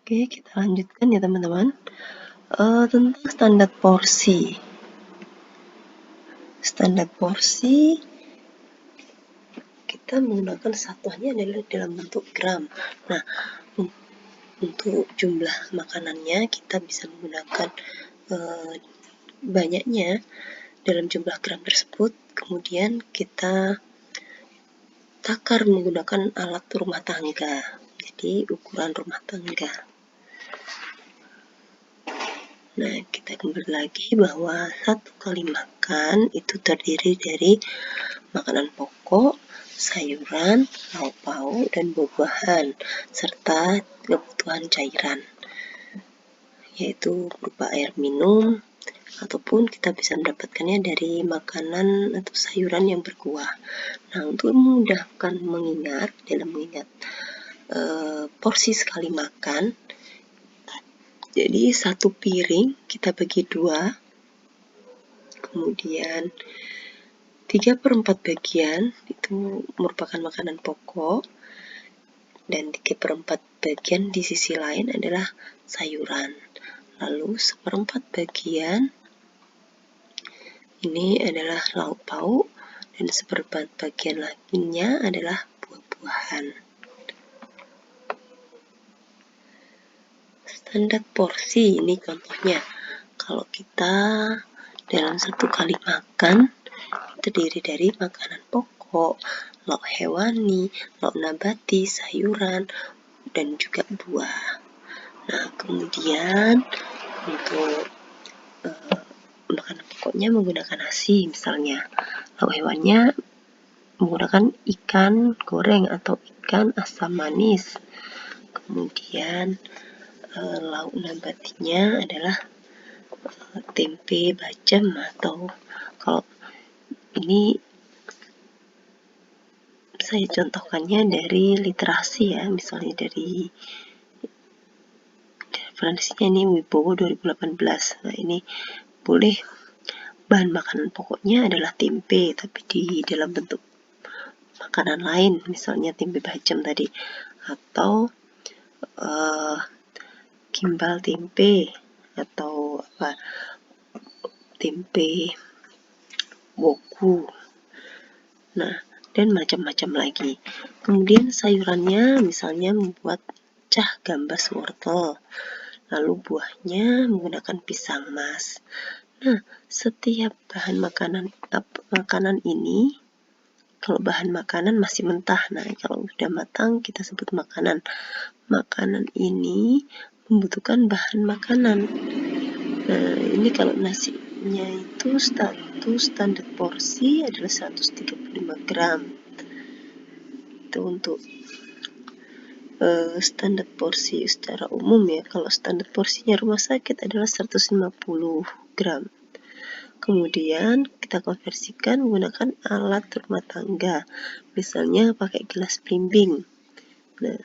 Oke, kita lanjutkan ya teman-teman. Tentang standar porsi. Standar porsi kita menggunakan satuannya adalah dalam bentuk gram. Nah, untuk jumlah makanannya kita bisa menggunakan banyaknya dalam jumlah gram tersebut. Kemudian kita takar menggunakan alat rumah tangga. Jadi ukuran rumah tangga. Nah, kita kembali lagi bahwa satu kali makan itu terdiri dari makanan pokok, sayuran, lauk pauk, dan buah-buahan, serta kebutuhan cairan, yaitu berupa air minum, ataupun kita bisa mendapatkannya dari makanan atau sayuran yang berkuah. Nah, untuk memudahkan dalam mengingat porsi sekali makan, jadi satu piring kita bagi 2, kemudian 3/4 bagian itu merupakan makanan pokok, dan 3/4 bagian di sisi lain adalah sayuran. Lalu 1/4 bagian ini adalah lauk pauk, dan 1/4 bagian lainnya adalah buah-buahan. Standar porsi ini contohnya, kalau kita dalam satu kali makan terdiri dari makanan pokok, lauk hewani, lauk nabati, sayuran, dan juga buah. Nah, kemudian untuk makanan pokoknya menggunakan nasi misalnya, lauk hewannya menggunakan ikan goreng atau ikan asam manis. Kemudian lauk nabatinya adalah tempe bacem, atau kalau ini saya contohkannya dari literasi ya, misalnya dari referensinya ini Wibowo 2018. Nah, ini boleh bahan makanan pokoknya adalah tempe, tapi di dalam bentuk makanan lain, misalnya tempe bacem tadi, atau gimbal tempe, atau tempe woku. Nah, dan macam-macam lagi. Kemudian sayurannya misalnya membuat cah gambas wortel, lalu buahnya menggunakan pisang mas. Nah, setiap bahan makanan ini, kalau bahan makanan masih mentah, nah kalau sudah matang kita sebut makanan. Makanan ini membutuhkan bahan makanan. Nah, ini kalau nasinya itu standar porsi adalah 135 gram. Itu untuk standar porsi secara umum ya. Kalau standar porsinya rumah sakit adalah 150 gram. Kemudian kita konversikan menggunakan alat rumah tangga, misalnya pakai gelas belimbing. Nah,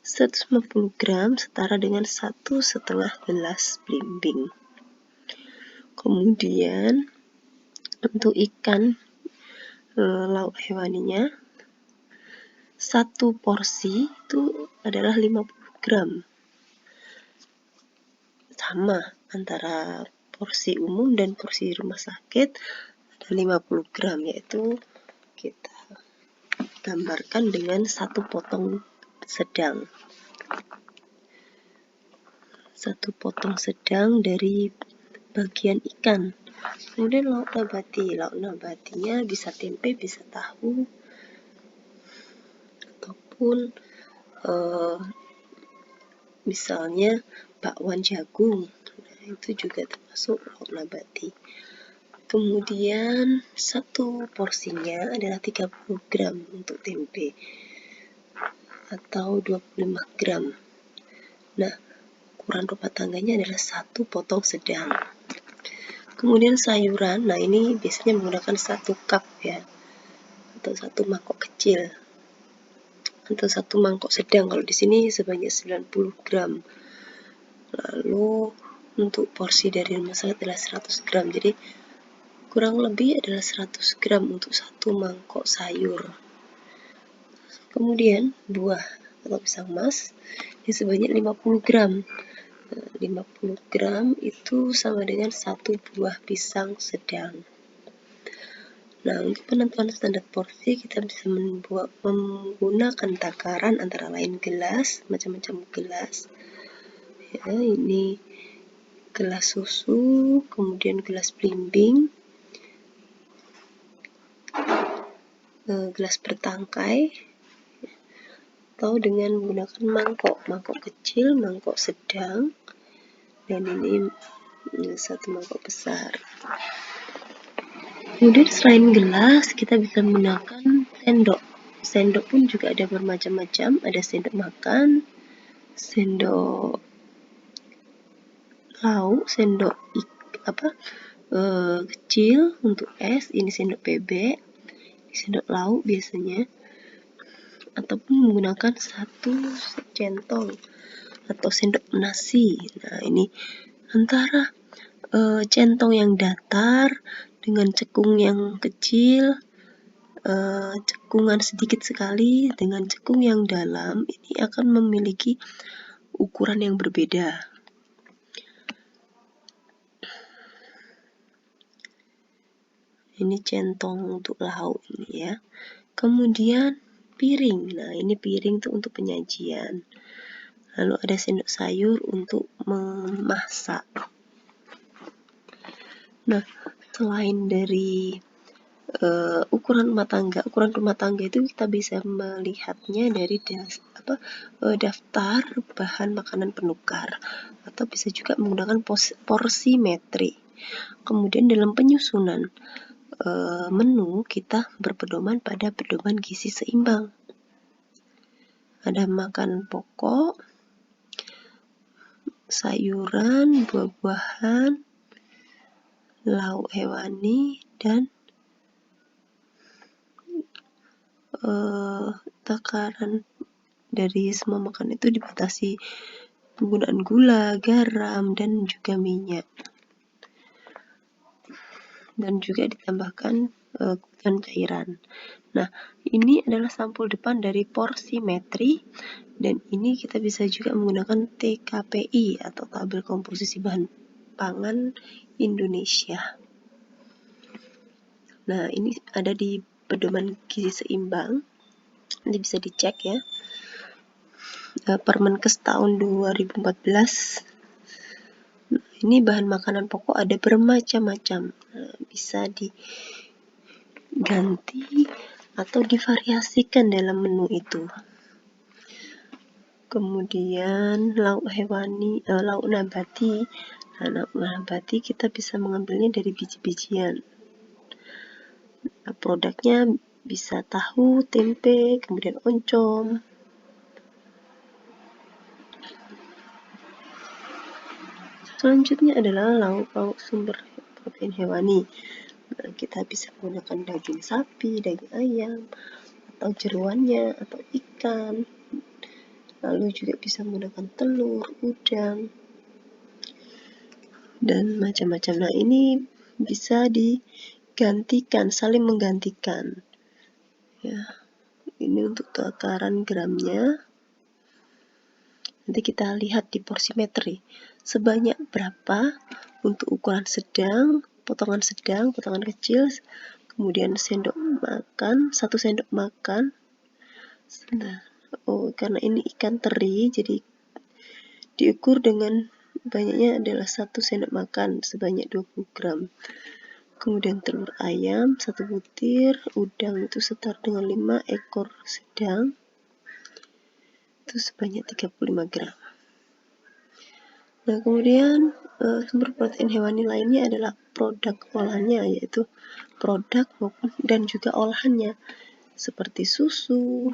150 gram setara dengan 1,5 gelas belimbing. Kemudian untuk ikan lauk hewaninya, satu porsi itu adalah 50 gram. Sama antara porsi umum dan porsi rumah sakit ada 50 gram, yaitu kita gambarkan dengan satu potong sedang. Satu potong sedang dari bagian ikan. Kemudian lauk nabatinya bisa tempe, bisa tahu, ataupun misalnya bakwan jagung. Nah, itu juga termasuk lauk nabati. Kemudian satu porsinya adalah 30 gram untuk tempe, atau 25 gram. Nah, ukuran rumah tangganya adalah satu potong sedang. Kemudian sayuran, nah ini biasanya menggunakan 1 cup ya, atau 1 mangkok kecil, atau 1 mangkok sedang. Kalau di sini sebanyak 90 gram. Lalu untuk porsi dari rumah sakit adalah 100 gram. Jadi kurang lebih adalah 100 gram untuk 1 mangkok sayur. Kemudian buah. atau pisang emas ini sebanyak 50 gram. 50 gram itu sama dengan 1 buah pisang sedang. Nah, untuk penentuan standar porsi kita bisa menggunakan takaran antara lain gelas, macam-macam gelas. Ya, ini gelas susu, kemudian gelas belimbing, gelas bertangkai, atau dengan menggunakan mangkok kecil, mangkok sedang, dan ini satu mangkok besar. Kemudian selain gelas, kita bisa menggunakan sendok. Sendok pun juga ada bermacam-macam, ada sendok makan, sendok lauk, sendok kecil untuk es, ini sendok bebek, sendok lauk biasanya, ataupun menggunakan satu centong atau sendok nasi. Nah, ini antara centong yang datar dengan cekung yang kecil, cekungan sedikit sekali dengan cekung yang dalam, ini akan memiliki ukuran yang berbeda. Ini centong untuk lauk ini ya. Kemudian piring. Nah, ini piring itu untuk penyajian. Lalu ada sendok sayur untuk memasak. Nah, selain dari ukuran rumah tangga itu kita bisa melihatnya dari daftar bahan makanan penukar, atau bisa juga menggunakan porsimetri. Kemudian dalam penyusunan menu kita berpedoman pada pedoman gizi seimbang. Ada makanan pokok, sayuran, buah-buahan, lauk hewani, dan takaran dari semua makanan itu dibatasi penggunaan gula, garam, dan juga minyak. Dan juga ditambahkan kebutuhan cairan. Nah, ini adalah sampul depan dari porsimetri, dan ini kita bisa juga menggunakan TKPI atau tabel komposisi bahan pangan Indonesia. Nah, ini ada di pedoman gizi seimbang, nanti bisa dicek ya. Permenkes tahun 2014. Ini bahan makanan pokok ada bermacam-macam, bisa diganti atau divariasikan dalam menu itu. Kemudian lauk hewani, lauk nabati. Nah, lauk nabati kita bisa mengambilnya dari biji-bijian. Nah, produknya bisa tahu, tempe, kemudian oncom. Selanjutnya adalah lauk-lauk sumber protein hewani. Nah, kita bisa menggunakan daging sapi, daging ayam, atau jeroannya, atau ikan. Lalu juga bisa menggunakan telur, udang, dan macam-macam. Nah, ini bisa digantikan, saling menggantikan. Ya, ini untuk takaran gramnya. Nanti kita lihat di porsimetri. Sebanyak berapa untuk ukuran sedang, potongan kecil, kemudian sendok makan, 1 sendok makan. Nah, karena ini ikan teri, jadi diukur dengan banyaknya adalah 1 sendok makan sebanyak 20 gram. Kemudian telur ayam 1 butir, udang itu setara dengan 5 ekor sedang, itu sebanyak 35 gram. Nah, kemudian sumber protein hewani lainnya adalah produk olahannya, yaitu produk dan juga olahannya, seperti susu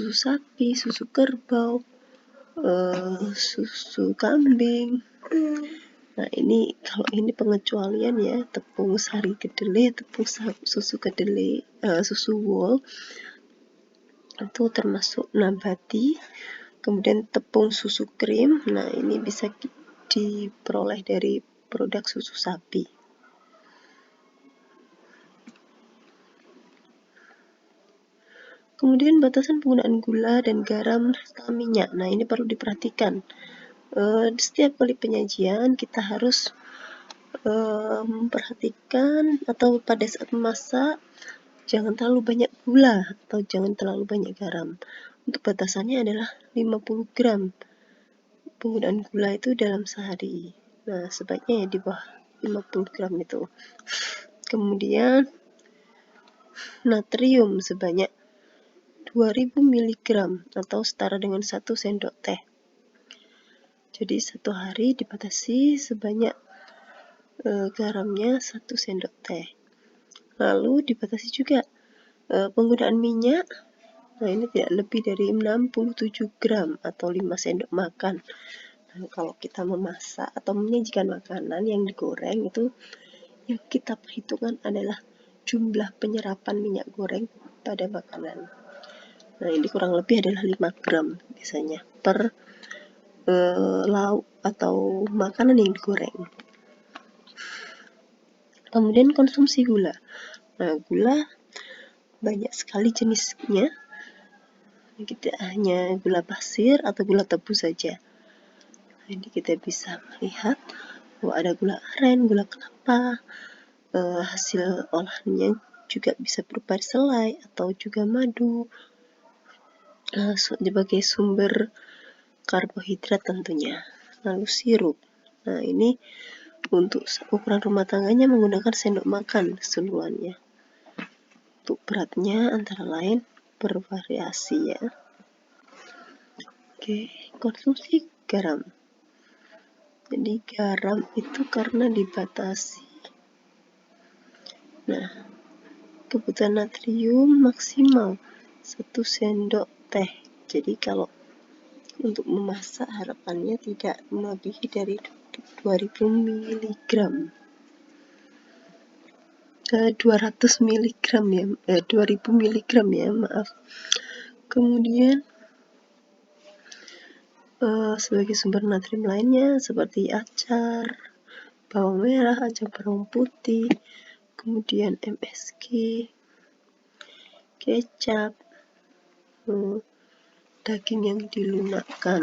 sapi, susu kerbau, susu kambing. Nah, ini kalau ini pengecualian ya, tepung sari kedelai, tepung susu kedelai, susu wol itu termasuk nabati. Kemudian tepung susu krim, nah ini bisa diperoleh dari produk susu sapi. Kemudian batasan penggunaan gula dan garam serta minyak. Nah, ini perlu diperhatikan. Setiap kali penyajian kita harus memperhatikan atau pada saat memasak jangan terlalu banyak gula atau jangan terlalu banyak garam. Untuk batasannya adalah 50 gram penggunaan gula itu dalam sehari. Nah, sebaiknya ya di bawah 50 gram itu. Kemudian natrium sebanyak 2000 mg atau setara dengan 1 sendok teh. Jadi satu hari dibatasi sebanyak garamnya 1 sendok teh. Lalu dibatasi juga penggunaan minyak. Nah, ini tidak lebih dari 67 gram atau 5 sendok makan. Nah, kalau kita memasak atau menyajikan makanan yang digoreng itu yang kita perhitungkan adalah jumlah penyerapan minyak goreng pada makanan. Nah, ini kurang lebih adalah 5 gram biasanya per lauk atau makanan yang digoreng. Kemudian konsumsi gula. Nah, gula banyak sekali jenisnya. Tidak hanya gula pasir atau gula tebu saja. Jadi kita bisa melihat bahwa ada gula aren, gula kelapa, hasil olahannya juga bisa berupa selai atau juga madu sebagai sumber karbohidrat tentunya. Lalu sirup. Nah, ini untuk ukuran rumah tangganya menggunakan sendok makan keseluruhannya. Untuk beratnya antara lain bervariasi ya. Oke, konsumsi garam. Jadi garam itu karena dibatasi. Nah, kebutuhan natrium maksimal 1 sendok teh. Jadi kalau untuk memasak harapannya tidak melebihi dari 2000 mg. 200 mg ya, 2000 mg ya, maaf. Kemudian sebagai sumber natrium lainnya seperti acar, bawang merah, acar bawang putih, kemudian MSG, kecap, daging yang dilunakkan.